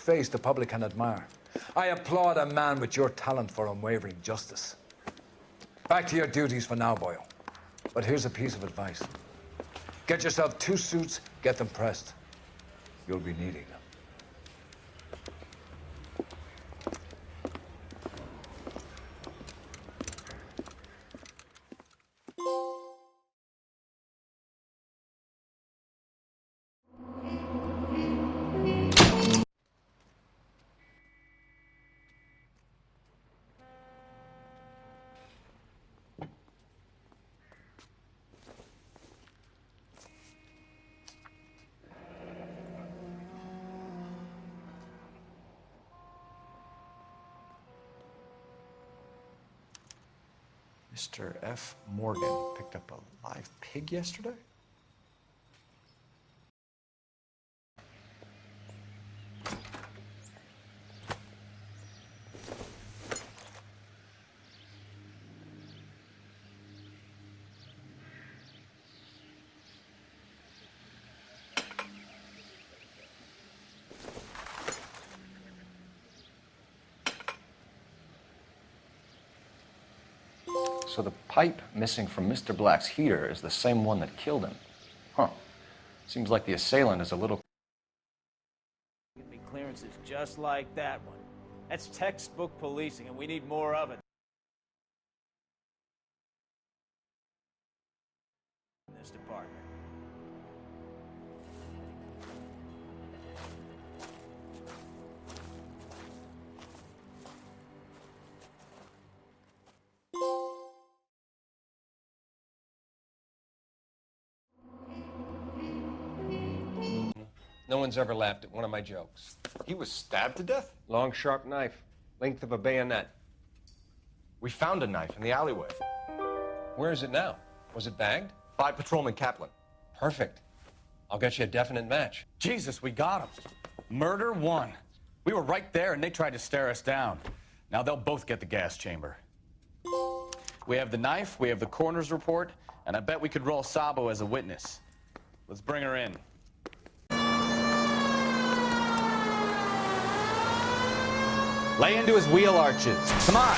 Face the public can admire. I applaud a man with your talent for unwavering justice. Back to your duties for now, boyo. But here's a piece of advice. Get yourself 2 suits, get them pressed. You'll be needing them. Mr. F. Morgan picked up a live pig yesterday? So the pipe missing from Mr. Black's heater is the same one that killed him. Huh. Seems like the assailant is a little... Give me clearances just like that one. That's textbook policing, and we need more of it in this department. No one's ever laughed at one of my jokes. He was stabbed to death? Long, sharp knife, length of a bayonet. We found a knife in the alleyway. Where is it now? Was it bagged? By Patrolman Kaplan. Perfect. I'll get you a definite match. Jesus, we got him. Murder 1. We were right there and they tried to stare us down. Now they'll both get the gas chamber. We have the knife, we have the coroner's report, and I bet we could roll Sabo as a witness. Let's bring her in. Lay into his wheel arches. Come on.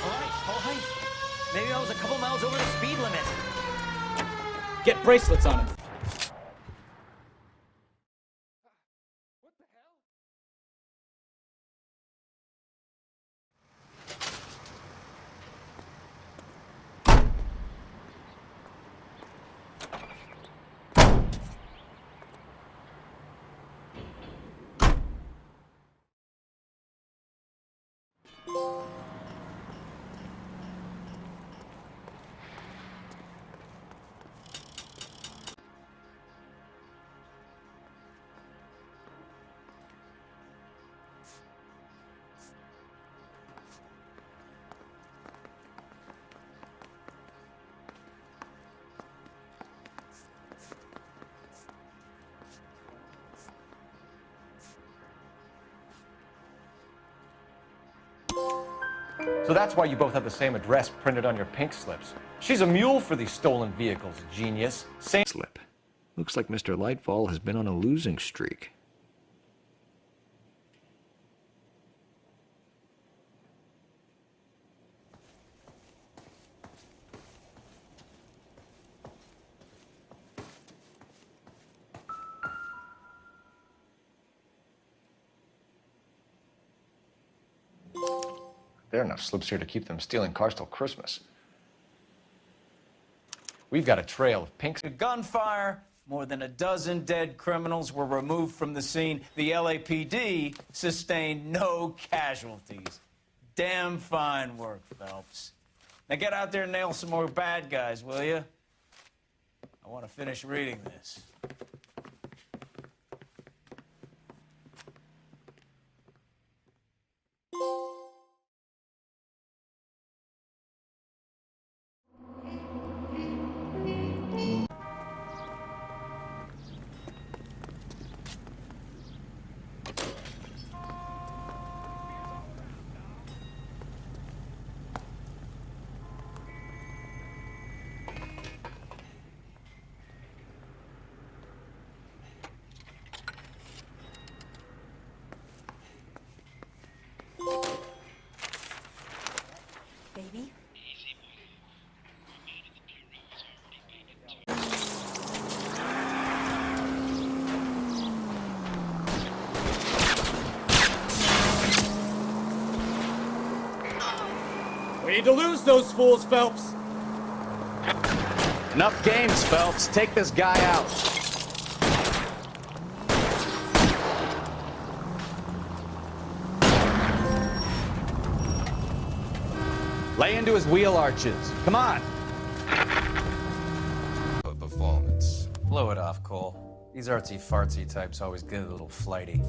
All right. Maybe I was a couple miles over the speed limit. Get bracelets on him. So that's why you both have the same address printed on your pink slips. She's a mule for these stolen vehicles, genius. Same slip. Looks like Mr. Lightfall has been on a losing streak. There are enough slips here to keep them stealing cars till Christmas. We've got a trail of pink... Gunfire, more than a dozen dead criminals were removed from the scene. The LAPD sustained no casualties. Damn fine work, Phelps. Now get out there and nail some more bad guys, will you? I want to finish reading this. We need to lose those fools, Phelps. Enough games, Phelps. Take this guy out. Lay into his wheel arches. Come on. Performance. Blow it off, Cole. These artsy-fartsy types always get a little flighty.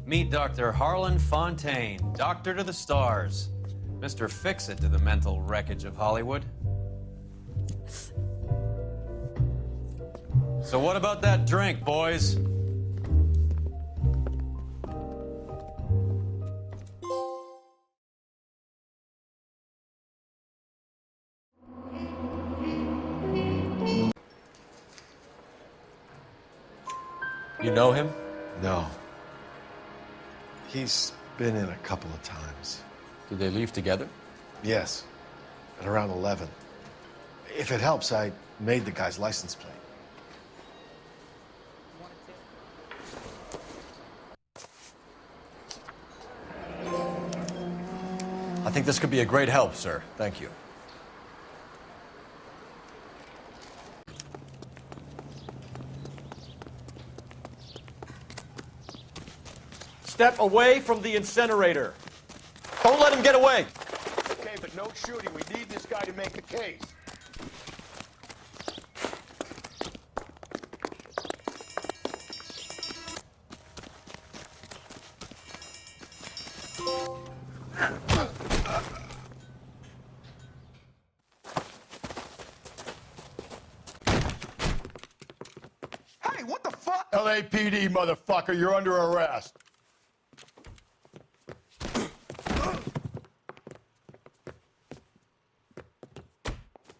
Meet Dr. Harlan Fontaine, doctor to the stars. Mr. Fix-It to the mental wreckage of Hollywood. So what about that drink, boys? You know him? No. He's been in a couple of times. Did they leave together? Yes, at around 11. If it helps, I made the guy's license plate. I think this could be a great help, sir. Thank you. Step away from the incinerator. Don't let him get away. Okay, but no shooting. We need this guy to make the case. Hey, what the fuck? LAPD, motherfucker, you're under arrest.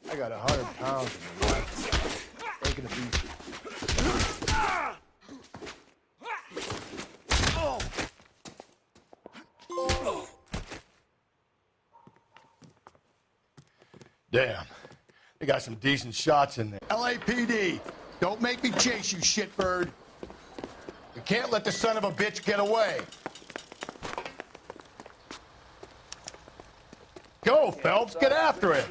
I got 100 pounds in the life. Taking a beat. Damn. They got some decent shots in there. LAPD, don't make me chase you, shitbird. We can't let the son of a bitch get away. Go, Phelps, get after it.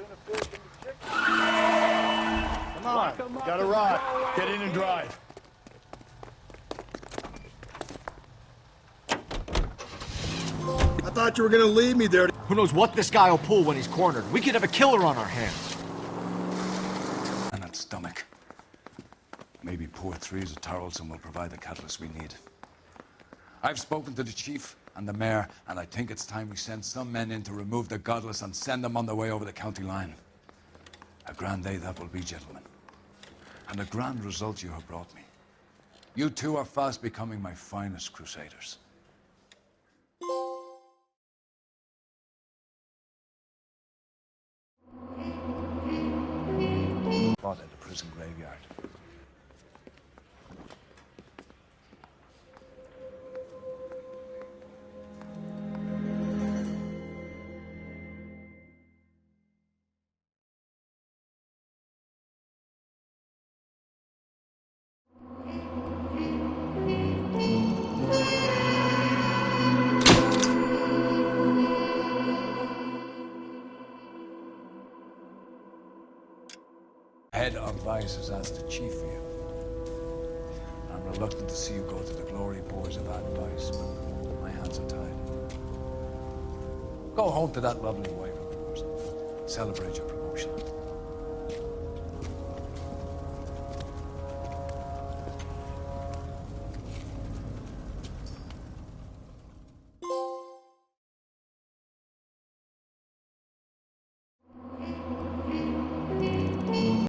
Come on, got a ride. Get in and drive. I thought you were gonna leave me there. Who knows what this guy will pull when he's cornered? We could have a killer on our hands. And that stomach. Maybe pour 3s of Tarleton will provide the catalyst we need. I've spoken to the chief and the mayor, and I think it's time we send some men in to remove the godless and send them on their way over the county line. A grand day that will be, gentlemen. And a grand result you have brought me. You two are fast becoming my finest crusaders. Fought at the prison graveyard. Head of Vice has asked the chief for you. I'm reluctant to see you go to the glory boys of advice, but my hands are tied. Go home to that lovely wife of yours. Celebrate your promotion.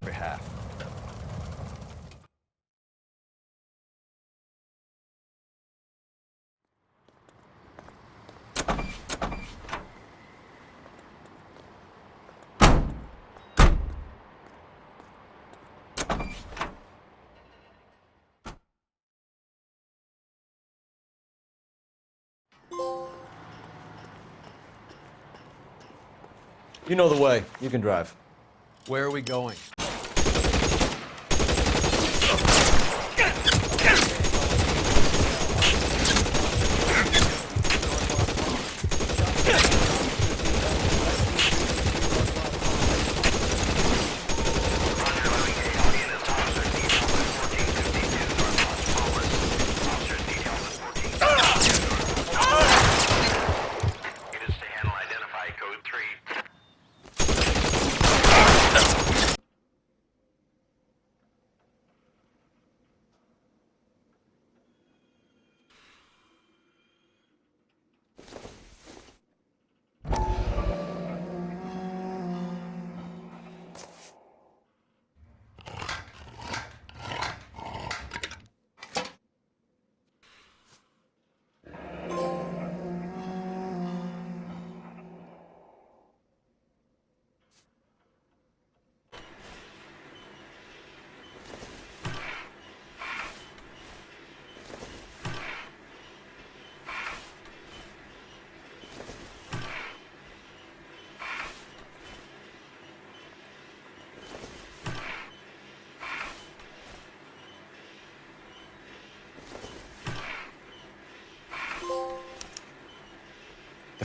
Behalf. You know the way. You can drive. Where are we going?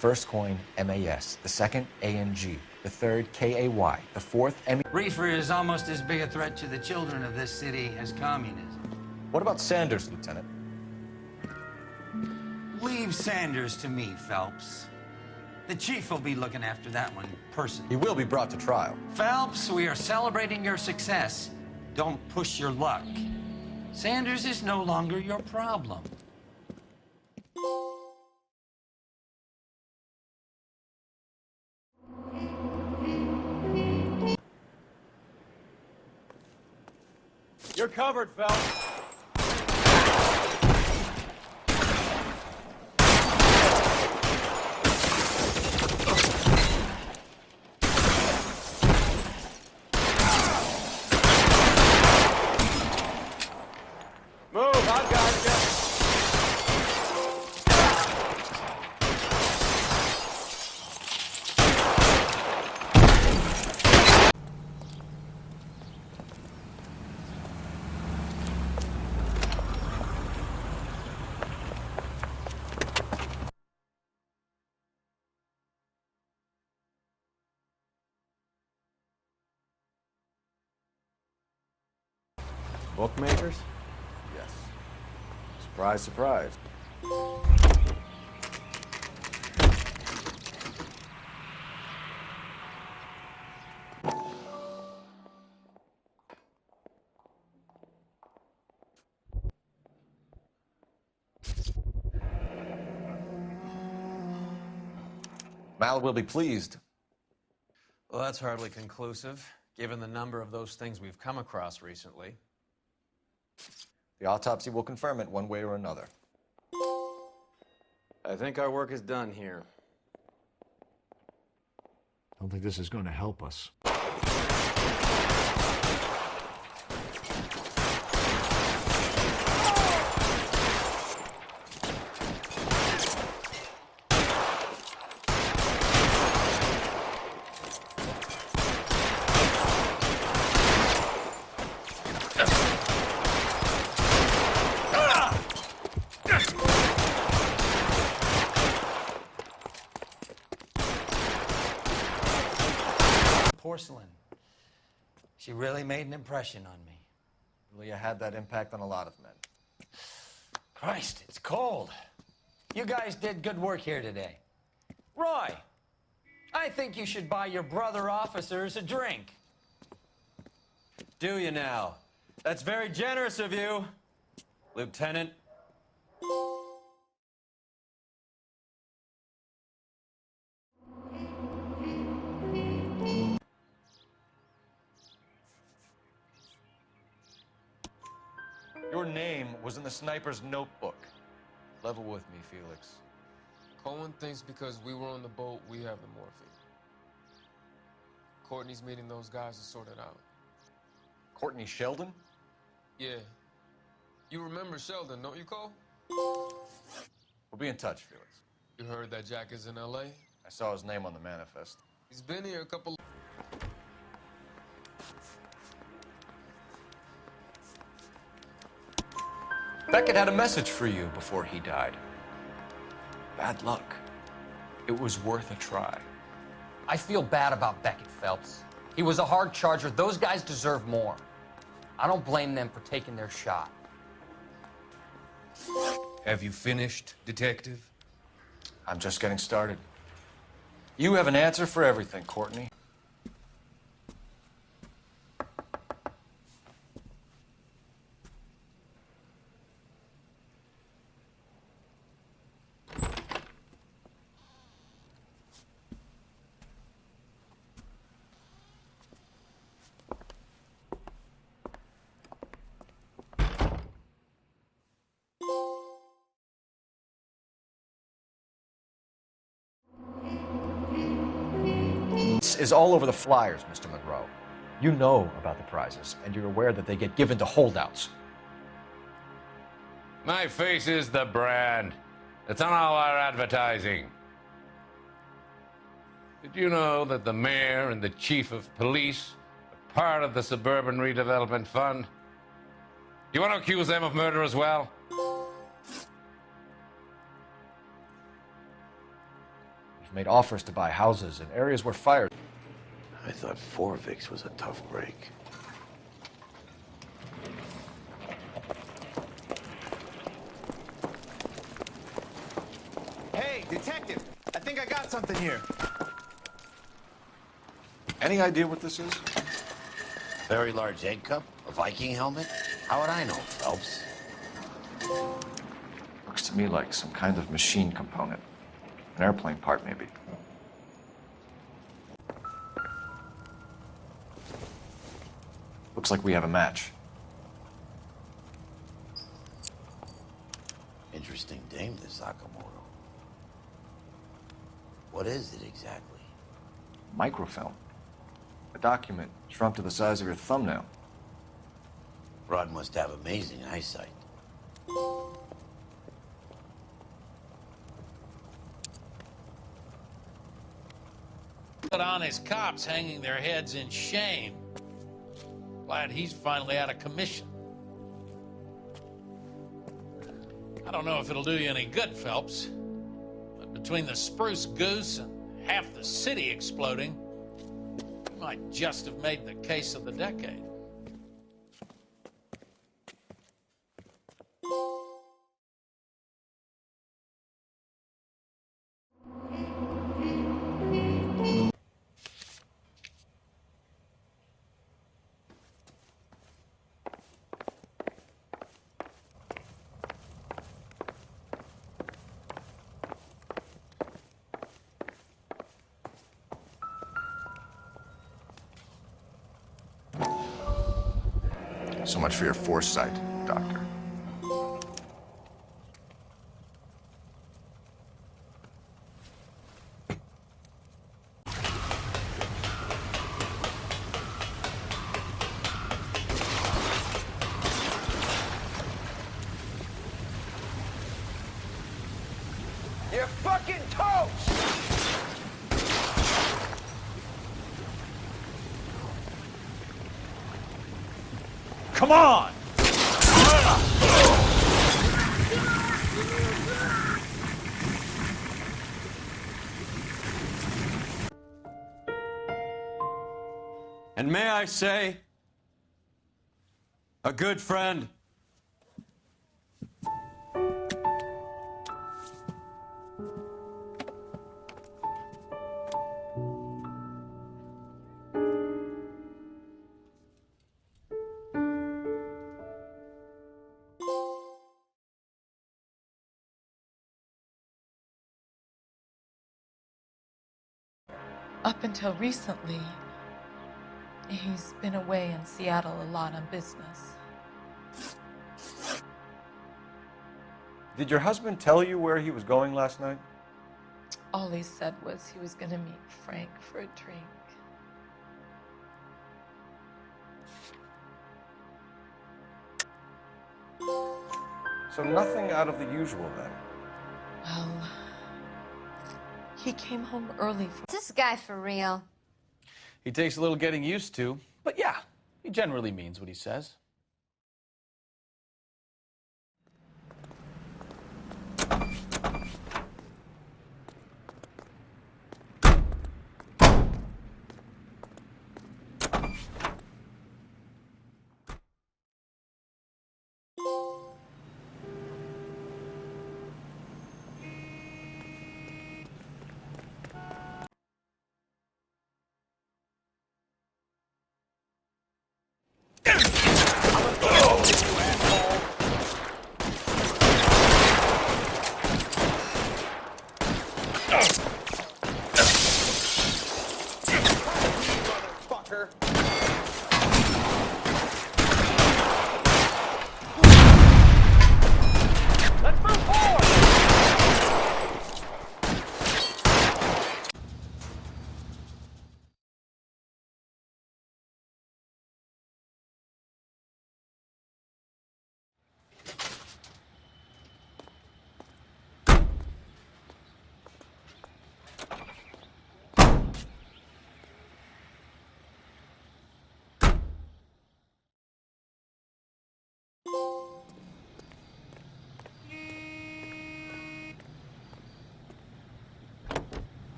first coin MAS, the second ANG, the third KAY, the fourth ME. Reefer is almost as big a threat to the children of this city as communism. What about Sanders, Lieutenant? Leave Sanders to me, Phelps. The chief will be looking after that one personally. He will be brought to trial. Phelps, we are celebrating your success. Don't push your luck. Sanders is no longer your problem. You're covered, Phelps. Move, I've got you. Bookmakers? Yes. Surprise, surprise. Mal will be pleased. Well, that's hardly conclusive, given the number of those things we've come across recently. The autopsy will confirm it one way or another. I think our work is done here. I don't think this is going to help us. Porcelain. She really made an impression on me. Leah had that impact on a lot of men. Christ, it's cold. You guys did good work here today. Roy, I think you should buy your brother officers a drink. Do you now? That's very generous of you, Lieutenant. Your name was in the sniper's notebook. Level with me, Felix. Cohen thinks because we were on the boat, we have the morphine. Courtney's meeting those guys to sort it out. Courtney Sheldon? Yeah. You remember Sheldon, don't you, Cole? We'll be in touch, Felix. You heard that Jack is in L.A.? I saw his name on the manifest. He's been here a couple... Beckett had a message for you before he died. Bad luck. It was worth a try. I feel bad about Beckett, Phelps. He was a hard charger. Those guys deserve more. I don't blame them for taking their shot. Have you finished, Detective? I'm just getting started. You have an answer for everything, Courtney. Is all over the flyers, Mr. Monroe. You know about the prizes, and you're aware that they get given to holdouts. My face is the brand. It's on all our advertising. Did you know that the mayor and the chief of police are part of the Suburban Redevelopment Fund? Do you want to accuse them of murder as well? made offers to buy houses in areas where fire... I thought Forvix was a tough break. Hey, detective! I think I got something here. Any idea what this is? Very large egg cup? A Viking helmet? How would I know, Phelps? Looks to me like some kind of machine component. An airplane part, maybe. Looks like we have a match. Interesting dame, this Sakamoto. What is it exactly? Microfilm. A document shrunk to the size of your thumbnail. Rod must have amazing eyesight. Put on his cops hanging their heads in shame. Glad he's finally out of commission. I don't know if it'll do you any good, Phelps, but between the spruce goose and half the city exploding, you might just have made the case of the decade. So much for your foresight, Doctor. You're fucking toast! Come on! And may I say, a good friend. Up until recently, he's been away in Seattle a lot on business. Did your husband tell you where he was going last night? All he said was he was going to meet Frank for a drink. So nothing out of the usual then? Well, he came home early from... Is this guy for real? He takes a little getting used to, but yeah, he generally means what he says.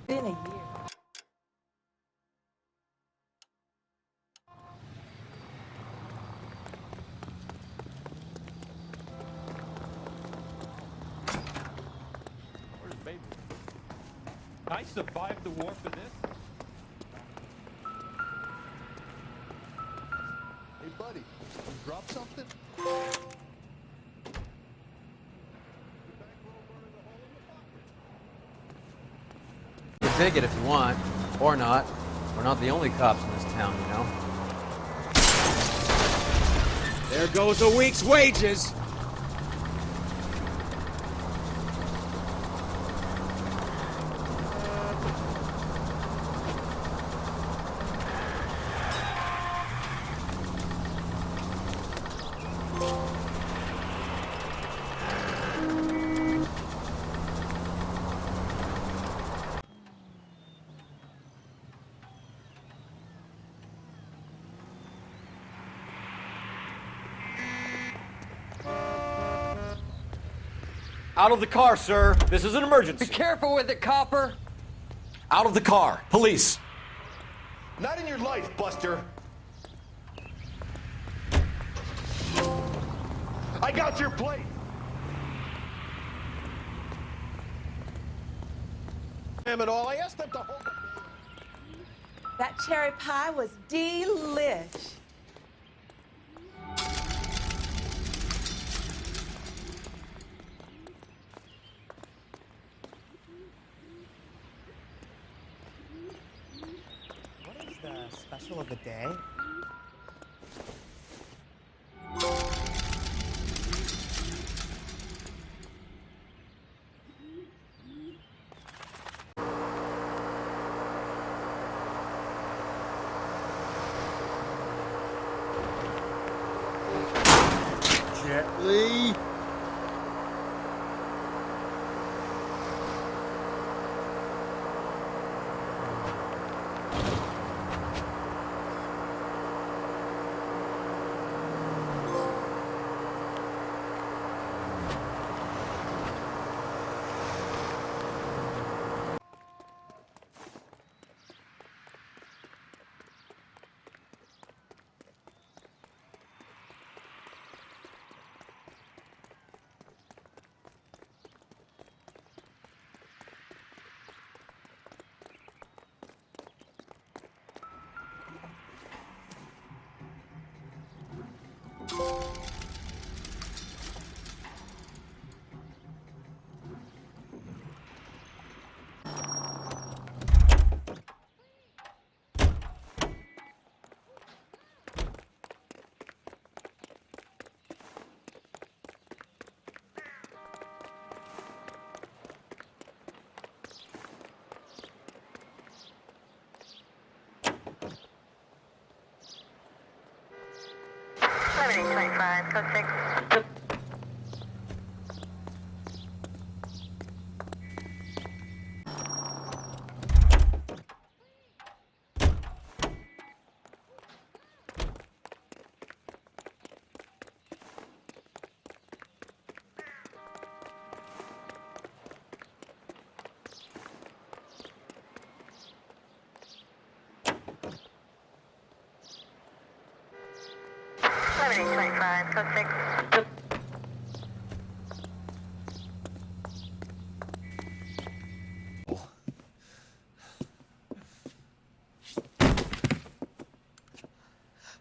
been a year. Where's baby? I survived the war for this? Hey, buddy, you drop something? You dig it if you want, or not. We're not the only cops in this town, you know. There goes a week's wages. Out of the car, sir. This is an emergency. Be careful with it, copper. Out of the car. Police. Not in your life, Buster. I got your plate. Damn it all. I asked them to hold it. That cherry pie was delish. What is the special of the day? Gently.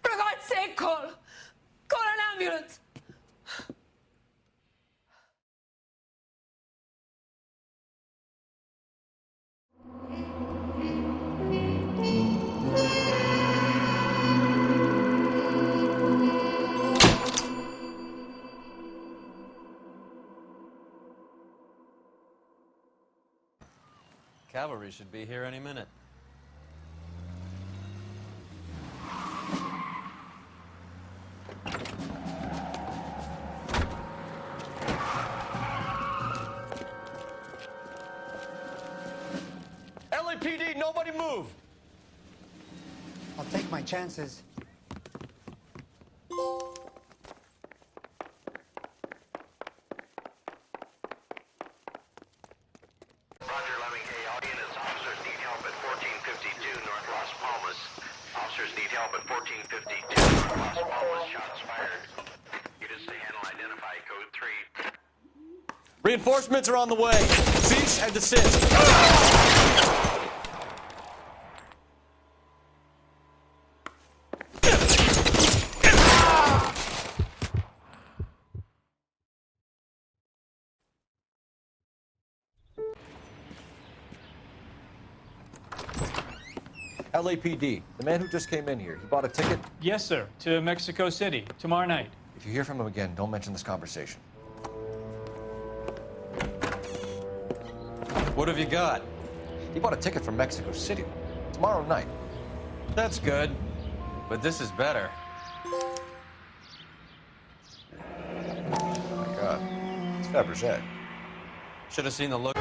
For God's sake, call an ambulance. Cavalry should be here any minute. LAPD, nobody move. I'll take my chances. Roger, Lemming. Hey, all units, officers 1452. Lost Wallace, shots fired. Units to handle identify code 3. Reinforcements are on the way. Cease and desist. LAPD, the man who just came in here, he bought a ticket? Yes, sir, to Mexico City, tomorrow night. If you hear from him again, don't mention this conversation. What have you got? He bought a ticket from Mexico City tomorrow night. That's good, but this is better. Oh my God, it's Fabergé. Should have seen the look.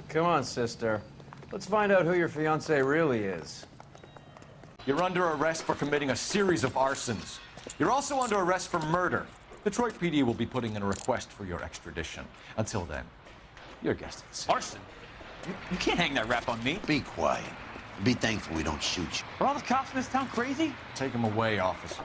Come on, sister. Let's find out who your fiancé really is. You're under arrest for committing a series of arsons. You're also under arrest for murder. Detroit PD will be putting in a request for your extradition. Until then, your guest is Arson? You can't hang that rap on me. Be quiet. Be thankful we don't shoot you. Are all the cops in this town crazy? Take him away, officer.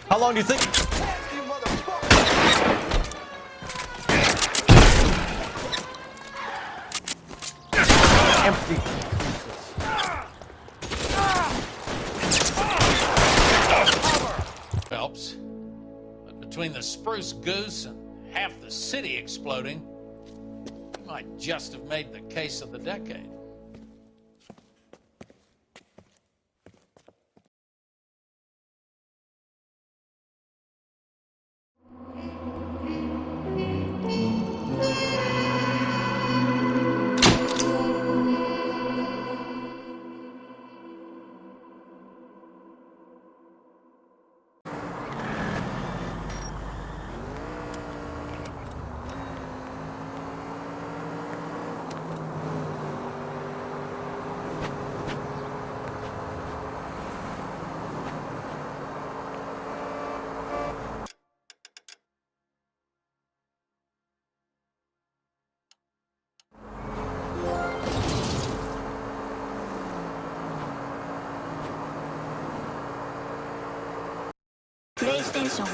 How long do you think? Empty. Phelps. But between the spruce goose and half the city exploding, you might just have made the case of the decade. PlayStation